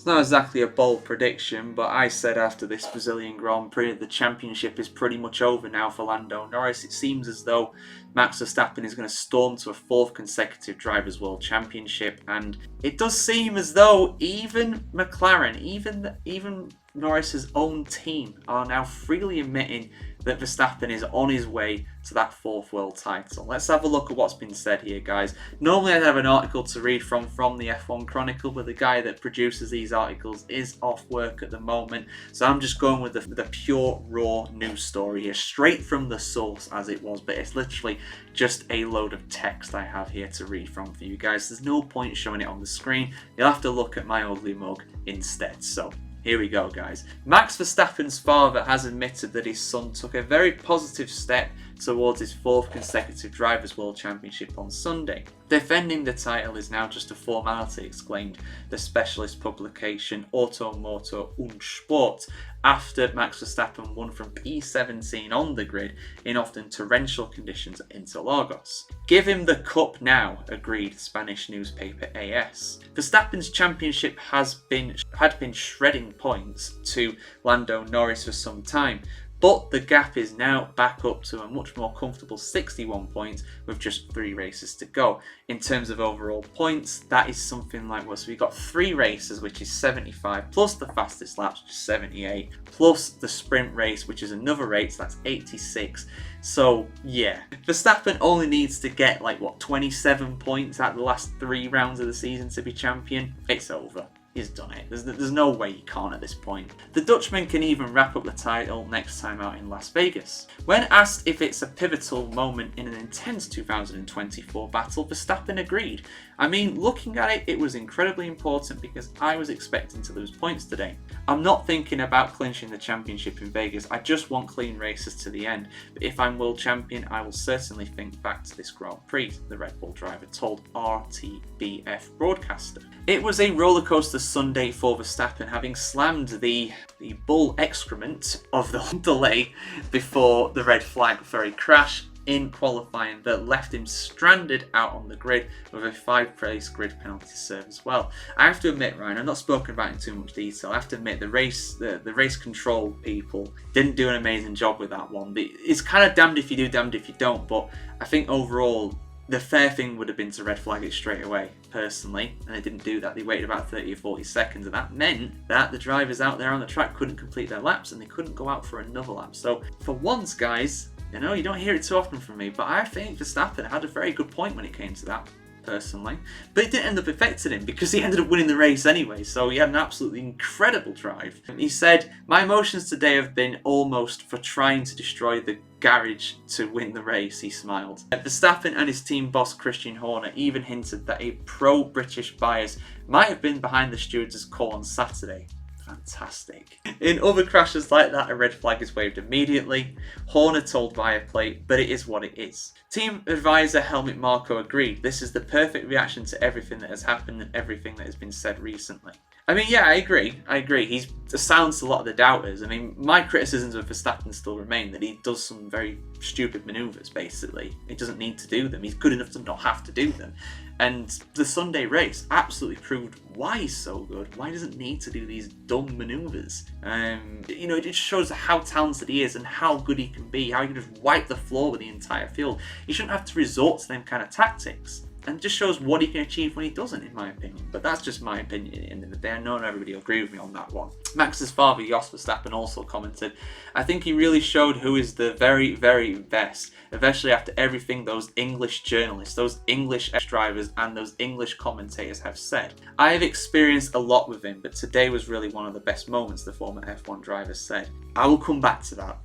It's not exactly a bold prediction, but I said after this Brazilian Grand Prix that the championship is pretty much over now for Lando Norris. It seems as though Max Verstappen is going to storm to a fourth consecutive Drivers' World Championship, and it does seem as though even McLaren, even Norris's own team, are now freely admitting that Verstappen is on his way to that fourth world title. Let's have a look at what's been said here, guys. Normally I'd have an article to read from the F1 Chronicle, but the guy that produces these articles is off work at the moment, so I'm just going with the pure raw news story here, straight from the source as it was, but it's literally just a load of text I have here to read from for you guys. There's no point showing it on the screen. You'll have to look at my ugly mug instead. So here we go, guys. Max Verstappen's father has admitted that his son took a very positive step towards his fourth consecutive Drivers' World Championship on Sunday. Defending the title is now just a formality, exclaimed the specialist publication Automotor und Sport after Max Verstappen won from P17 on the grid in often torrential conditions at Interlagos. Give him the cup now, agreed Spanish newspaper AS. Verstappen's championship had been shredding points to Lando Norris for some time, but the gap is now back up to a much more comfortable 61 points with just 3 races to go. In terms of overall points, that is something like what? So we've got 3 races, which is 75, plus the fastest laps, which is 78, plus the sprint race, which is another race, so that's 86. So yeah, Verstappen only needs to get 27 points out of the last 3 rounds of the season to be champion. It's over. He's done it. There's no way he can't at this point. The Dutchman can even wrap up the title next time out in Las Vegas. When asked if it's a pivotal moment in an intense 2024 battle, Verstappen agreed. I mean, looking at it, it was incredibly important because I was expecting to lose points today. I'm not thinking about clinching the championship in Vegas. I just want clean races to the end. But if I'm world champion, I will certainly think back to this Grand Prix, the Red Bull driver told RTBF broadcaster. It was a rollercoaster Sunday for Verstappen, having slammed the bull excrement of the delay before the red flag for a crash in qualifying that left him stranded out on the grid with a 5-place grid penalty to serve as well. I have to admit, Ryan, I've not spoken about it in too much detail. I have to admit the race control people didn't do an amazing job with that one. It's kind of damned if you do, damned if you don't, but I think overall the fair thing would have been to red flag it straight away, personally, and they didn't do that. They waited about 30 or 40 seconds, and that meant that the drivers out there on the track couldn't complete their laps, and they couldn't go out for another lap. So, for once, guys, you don't hear it too often from me, but I think Verstappen had a very good point when it came to that, personally. But it didn't end up affecting him because he ended up winning the race anyway, so he had an absolutely incredible drive. He said, "My emotions today have been almost for trying to destroy the garage to win the race," he smiled. Verstappen and his team boss Christian Horner even hinted that a pro-British bias might have been behind the stewards' call on Saturday. Fantastic. In other crashes like that, a red flag is waved immediately. Horner told Viaplay, but it is what it is. Team advisor Helmut Marko agreed. This is the perfect reaction to everything that has happened and everything that has been said recently. I mean, yeah, I agree. He sounds a lot of the doubters. I mean, my criticisms of Verstappen still remain that he does some very stupid manoeuvres, basically. He doesn't need to do them. He's good enough to not have to do them. And the Sunday race absolutely proved why he's so good, why he doesn't need to do these dumb manoeuvres. It just shows how talented he is and how good he can be, how he can just wipe the floor with the entire field. He shouldn't have to resort to them kind of tactics. And it just shows what he can achieve when he doesn't, in my opinion. But that's just my opinion at the end of the day. I know not everybody will agree with me on that one. Max's father, Jos Verstappen, also commented, "I think he really showed who is the very, very best, especially after everything those English journalists, those English drivers, and those English commentators have said. I have experienced a lot with him, but today was really one of the best moments," the former F1 driver said. I will come back to that.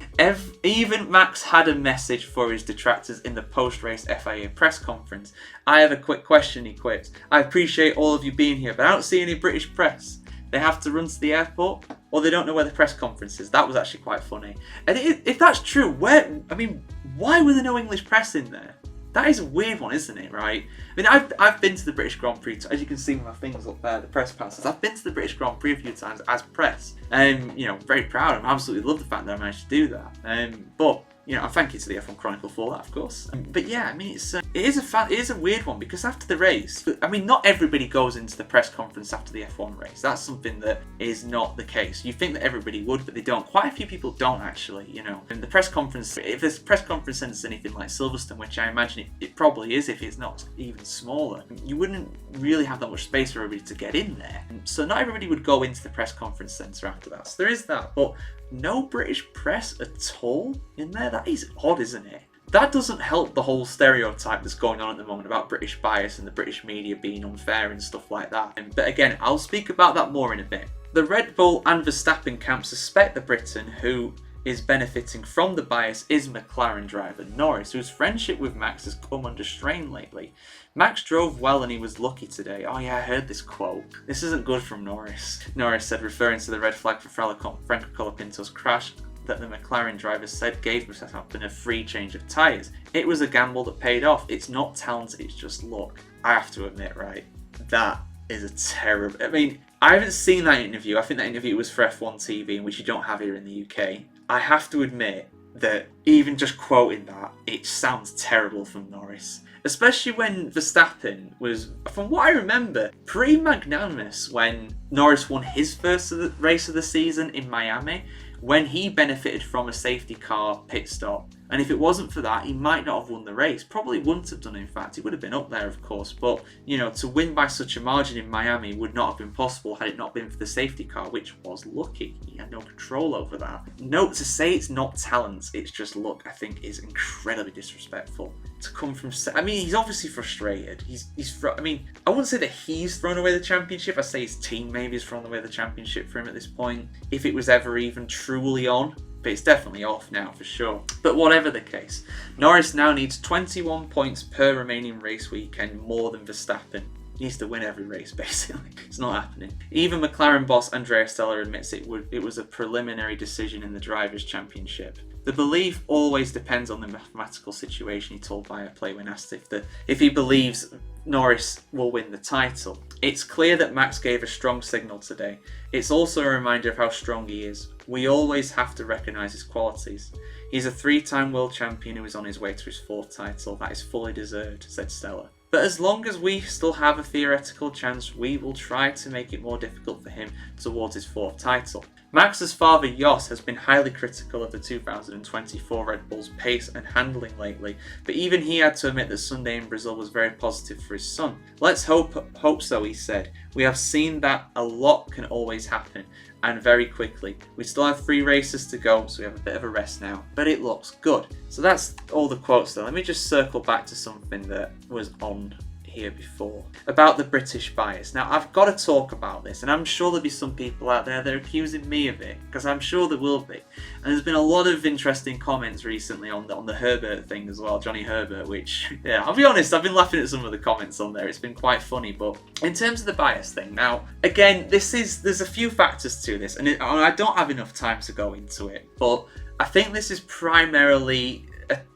Even Max had a message for his detractors in the post-race FIA press conference. "I have a quick question," he quipped. "I appreciate all of you being here, but I don't see any British press. They have to run to the airport, or they don't know where the press conference is." That was actually quite funny. And if that's true, why were there no English press in there? That is a weird one, isn't it, right? I mean, I've been to the British Grand Prix, as you can see with my fingers up there, the press passes. I've been to the British Grand Prix a few times as press. Very proud. I absolutely love the fact that I managed to do that. But And thank you to the F1 Chronicle for that, of course. But yeah, I mean, it is a weird one, because after the race, I mean, not everybody goes into the press conference after the F1 race. That's something that is not the case. You think that everybody would, but they don't. Quite a few people don't, actually, And the press conference, if this press conference centre is anything like Silverstone, which I imagine it probably is if it's not even smaller, you wouldn't really have that much space for everybody to get in there. So not everybody would go into the press conference centre after that. So there is that, but no British press at all in there? That is odd, isn't it? That doesn't help the whole stereotype that's going on at the moment about British bias and the British media being unfair and stuff like that. But again, I'll speak about that more in a bit. The Red Bull and Verstappen camp suspect that Britain, who is benefiting from the bias, is McLaren driver Norris, whose friendship with Max has come under strain lately. Max drove well and he was lucky today. Oh yeah, I heard this quote. This isn't good from Norris. Norris said, referring to the red flag for Franco Colapinto's crash, that the McLaren driver said gave Verstappen a free change of tyres. It was a gamble that paid off. It's not talent, it's just luck. I have to admit, right, that is a terrible... I mean, I haven't seen that interview. I think that interview was for F1 TV, which you don't have here in the UK. I have to admit that even just quoting that, it sounds terrible from Norris. Especially when Verstappen was, from what I remember, pretty magnanimous when Norris won his first race of the season in Miami, when he benefited from a safety car pit stop. And if it wasn't for that, he might not have won the race. Probably wouldn't have done, in fact. He would have been up there, of course. But, to win by such a margin in Miami would not have been possible had it not been for the safety car, which was lucky. He had no control over that. Note to say it's not talent, it's just luck, I think is incredibly disrespectful. To come from... I mean, he's obviously frustrated. I wouldn't say that he's thrown away the championship. I'd say his team maybe has thrown away the championship for him at this point, if it was ever even truly on. But it's definitely off now for sure. But whatever the case, Norris now needs 21 points per remaining race weekend more than Verstappen. He needs to win every race, basically. It's not happening. Even McLaren boss Andrea Stella admits it was a preliminary decision in the Drivers' Championship. The belief always depends on the mathematical situation, he told Viaplay when asked if he believes Norris will win the title. It's clear that Max gave a strong signal today. It's also a reminder of how strong he is. We always have to recognise his qualities. He's a 3-time world champion who is on his way to his 4th title. That is fully deserved, said Stella. But as long as we still have a theoretical chance, we will try to make it more difficult for him towards his 4th title. Max's father Jos has been highly critical of the 2024 Red Bull's pace and handling lately, but even he had to admit that Sunday in Brazil was very positive for his son. Let's hope so, he said. We have seen that a lot can always happen, and very quickly. We still have 3 races to go, so we have a bit of a rest now, but it looks good. So that's all the quotes there. Let me just circle back to something that was on here before about the British bias. Now I've got to talk about this, and I'm sure there'll be some people out there that are accusing me of it, because I'm sure there will be. And there's been a lot of interesting comments recently on the Herbert thing as well, Johnny Herbert, which, yeah, I'll be honest, I've been laughing at some of the comments on there. It's been quite funny. But in terms of the bias thing, now again, there's a few factors to this, and I don't have enough time to go into it, but I think this is primarily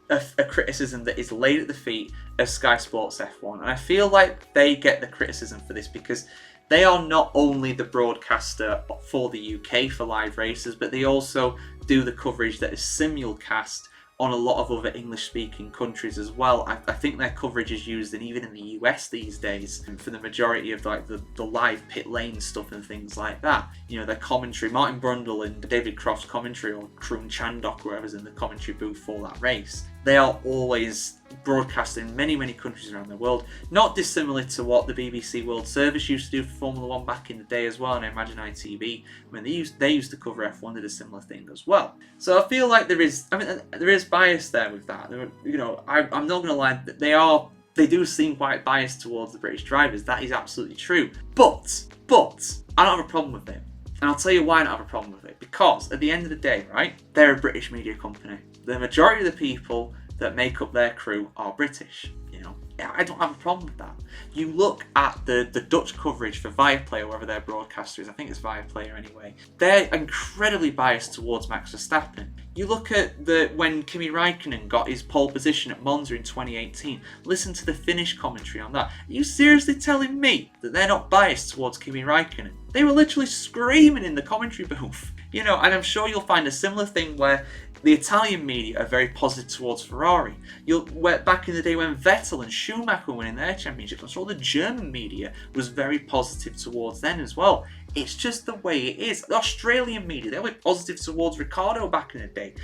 a criticism that is laid at the feet of Sky Sports F1, and I feel like they get the criticism for this because they are not only the broadcaster for the UK for live races, but they also do the coverage that is simulcast on a lot of other English-speaking countries as well. I think their coverage is used even in the US these days for the majority of like the live pit lane stuff and things like that. Their commentary, Martin Brundle and David Croft's commentary, or Kroon Chandok, whoever's in the commentary booth for that race, they are always broadcast in many, many countries around the world. Not dissimilar to what the BBC World Service used to do for Formula 1 back in the day as well, and I imagine ITV, when they used to cover F1, did a similar thing as well. So I feel like there is bias there with that. I'm not going to lie, they do seem quite biased towards the British drivers. That is absolutely true. But I don't have a problem with it. And I'll tell you why I don't have a problem with it. Because at the end of the day, right, they're a British media company. The majority of the people that make up their crew are British. I don't have a problem with that. You look at the Dutch coverage for Viaplay, or whoever their broadcaster is, I think it's Viaplay anyway, they're incredibly biased towards Max Verstappen. You look at when Kimi Räikkönen got his pole position at Monza in 2018, listen to the Finnish commentary on that. Are you seriously telling me that they're not biased towards Kimi Räikkönen? They were literally screaming in the commentary booth. And I'm sure you'll find a similar thing where The Italian media are very positive towards Ferrari. Back in the day when Vettel and Schumacher were winning their championships, I'm sure the German media was very positive towards them as well. It's just the way it is. The Australian media, they'll be positive towards Ricciardo back in the day.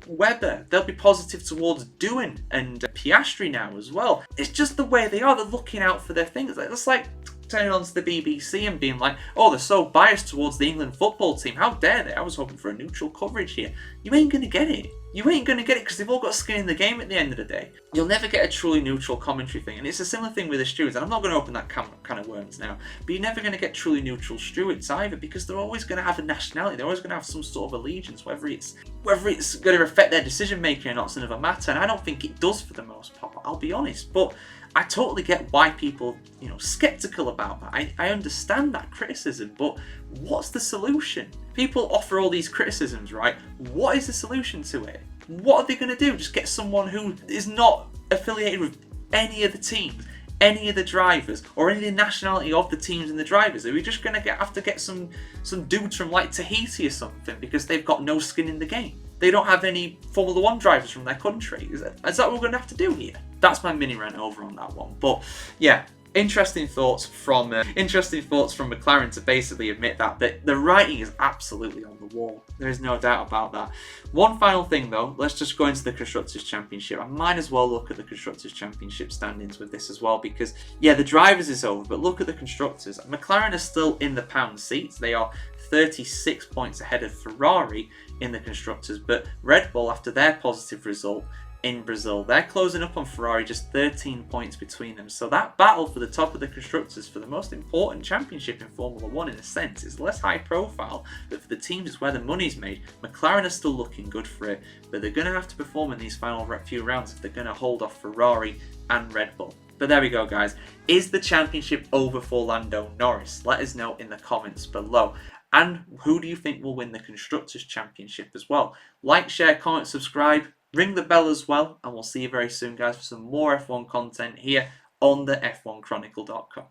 Webber, they'll be positive towards Doohan and Piastri now as well. It's just the way they are. They're looking out for their things. It's like turning on to the BBC and being like, oh, they're so biased towards the England football team. How dare they? I was hoping for a neutral coverage here. You ain't going to get it. You ain't going to get it because they've all got skin in the game at the end of the day. You'll never get a truly neutral commentary thing. And it's a similar thing with the stewards. And I'm not going to open that can of worms now. But you're never going to get truly neutral stewards either, because they're always going to have a nationality. They're always going to have some sort of allegiance, whether it's going to affect their decision making or not, it's another matter. And I don't think it does for the most part, I'll be honest. But I totally get why people, skeptical about that. I understand that criticism, but what's the solution? People offer all these criticisms, right? What is the solution to it? What are they going to do? Just get someone who is not affiliated with any of the teams, any of the drivers, or any of the nationality of the teams and the drivers? Are we just going to have to get some dudes from like Tahiti or something because they've got no skin in the game? They don't have any Formula 1 drivers from their country. Is that what we're going to have to do here? That's my mini rant over on that one. But yeah, interesting thoughts from McLaren to basically admit that the writing is absolutely on the wall. There is no doubt about that. One final thing though, let's just go into the Constructors' Championship. I might as well look at the Constructors' Championship standings with this as well, because yeah, the drivers is over, but look at the Constructors. McLaren are still in the pound seats. They are 36 points ahead of Ferrari in the Constructors, but Red Bull, after their positive result in Brazil, they're closing up on Ferrari, just 13 points between them. So that battle for the top of the Constructors, for the most important championship in Formula 1 in a sense, is less high profile, but for the teams it's where the money's made. McLaren are still looking good for it, but they're going to have to perform in these final few rounds if they're going to hold off Ferrari and Red Bull. But there we go, guys. Is the championship over for Lando Norris? Let us know in the comments below. And who do you think will win the Constructors' Championship as well? Like, share, comment, subscribe, ring the bell as well, and we'll see you very soon, guys, for some more F1 content here on the F1Chronicle.com.